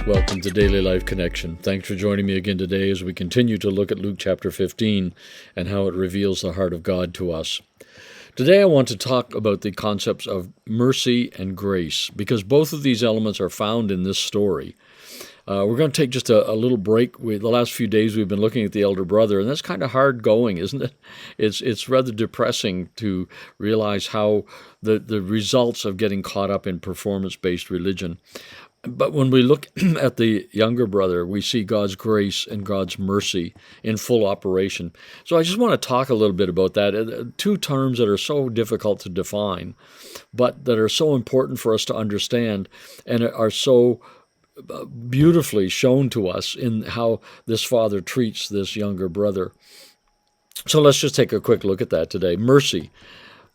Welcome to Daily Life Connection. Thanks for joining me again today as we continue to look at Luke chapter 15 and how it reveals the heart of God to us. Today I want to talk about the concepts of mercy and grace because both of these elements are found in this story. We're going to take just a little break. The last few days we've been looking at the elder brother, and that's kind of hard going, isn't it? It's rather depressing to realize how the results of getting caught up in performance-based religion. But when we look at the younger brother, we see God's grace and God's mercy in full operation. So I just want to talk a little bit about that. Two terms that are so difficult to define, but that are so important for us to understand and are so beautifully shown to us in how this father treats this younger brother. So let's just take a quick look at that today. Mercy.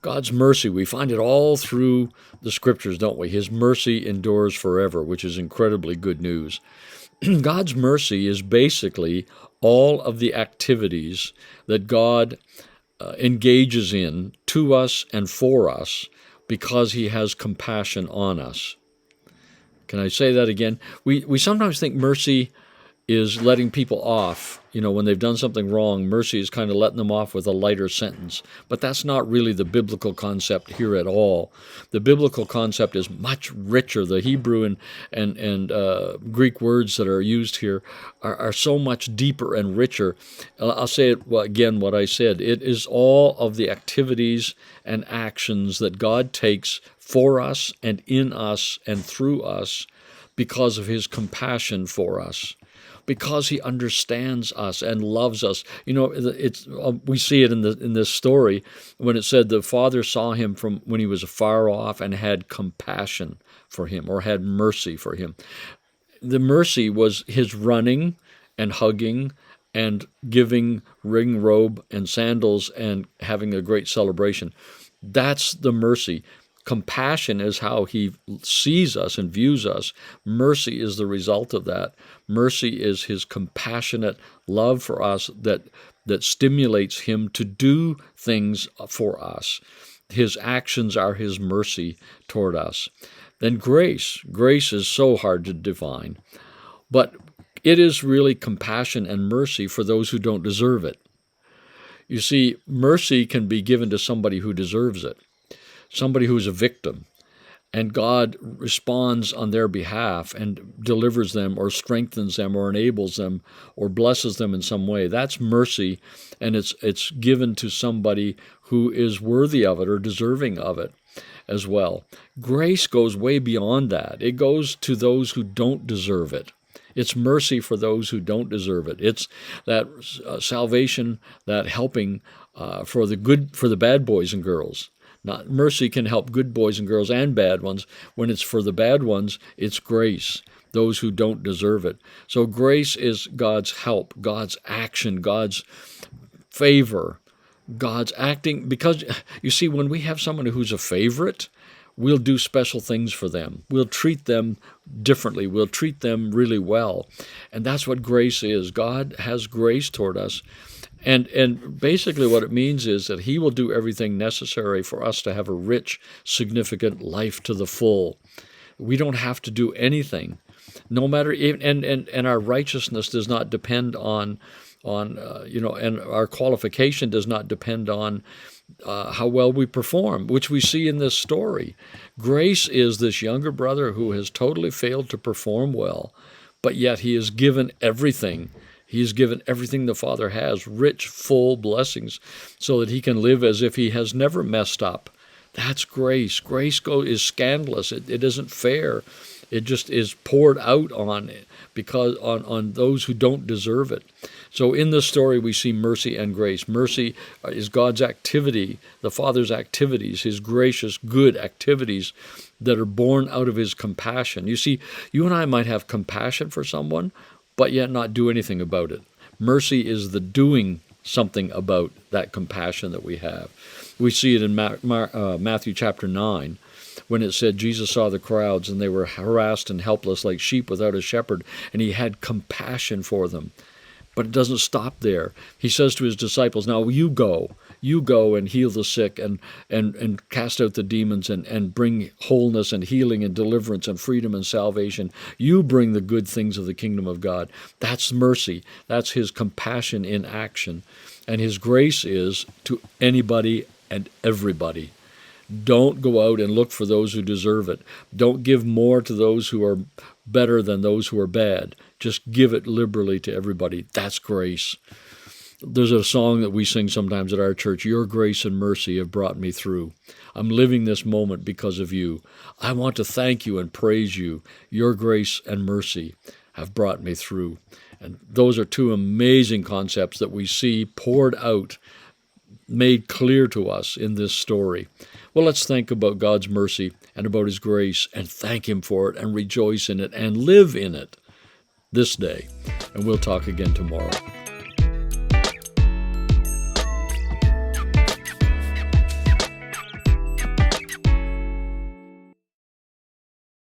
God's mercy, we find it all through the scriptures, don't we? His mercy endures forever, which is incredibly good news. God's mercy is basically all of the activities that God engages in to us and for us because he has compassion on us. Can I say that again? We sometimes think mercy is letting people off. When they've done something wrong, mercy is kind of letting them off with a lighter sentence. But that's not really the biblical concept here at all. The biblical concept is much richer. The Hebrew and Greek words that are used here are so much deeper and richer. I'll say it again, what I said. It is all of the activities and actions that God takes for us and in us and through us because of his compassion for us. Because he understands us and loves us. We see it in this story when it said the father saw him from when he was afar off and had compassion for him or had mercy for him. The mercy was his running and hugging and giving ring robe and sandals and having a great celebration. That's the mercy. Compassion is how he sees us and views us. Mercy is the result of that. Mercy is his compassionate love for us that stimulates him to do things for us. His actions are his mercy toward us. Then grace. Grace is so hard to define, but it is really compassion and mercy for those who don't deserve it. You see, mercy can be given to somebody who deserves it. Somebody who's a victim, and God responds on their behalf and delivers them or strengthens them or enables them or blesses them in some way. That's mercy, and it's given to somebody who is worthy of it or deserving of it as well. Grace goes way beyond that. It goes to those who don't deserve it. It's mercy for those who don't deserve it. It's that salvation, that helping for the bad boys and girls. Not mercy can help good boys and girls and bad ones. When it's for the bad ones, it's grace, those who don't deserve it. So grace is God's help, God's action, God's favor, God's acting. Because, you see, when we have someone who's a favorite, we'll do special things for them. We'll treat them differently. We'll treat them really well. And that's what grace is. God has grace toward us. And basically what it means is that he will do everything necessary for us to have a rich, significant life to the full. We don't have to do anything. No matter, and our righteousness does not depend on and our qualification does not depend on how well we perform, which we see in this story. Grace is this younger brother who has totally failed to perform well, but yet he is given everything. He's given everything the Father has, rich, full blessings, so that he can live as if he has never messed up. That's grace. Grace is scandalous. It isn't fair. It just is poured out on those who don't deserve it. So in this story, we see mercy and grace. Mercy is God's activity, the Father's activities, his gracious, good activities that are born out of his compassion. You see, you and I might have compassion for someone, but yet not do anything about it. Mercy is the doing something about that compassion that we have. We see it in Matthew chapter 9, when it said Jesus saw the crowds and they were harassed and helpless like sheep without a shepherd, and he had compassion for them. But it doesn't stop there. He says to his disciples, now you go and heal the sick and cast out the demons and bring wholeness and healing and deliverance and freedom and salvation. You bring the good things of the kingdom of God. That's mercy. That's his compassion in action. And his grace is to anybody and everybody. Don't go out and look for those who deserve it. Don't give more to those who are better than those who are bad. Just give it liberally to everybody. That's grace. There's a song that we sing sometimes at our church, your grace and mercy have brought me through. I'm living this moment because of you. I want to thank you and praise you. Your grace and mercy have brought me through. And those are two amazing concepts that we see poured out, made clear to us in this story. Well, let's think about God's mercy and about his grace and thank him for it and rejoice in it and live in it this day. And we'll talk again tomorrow.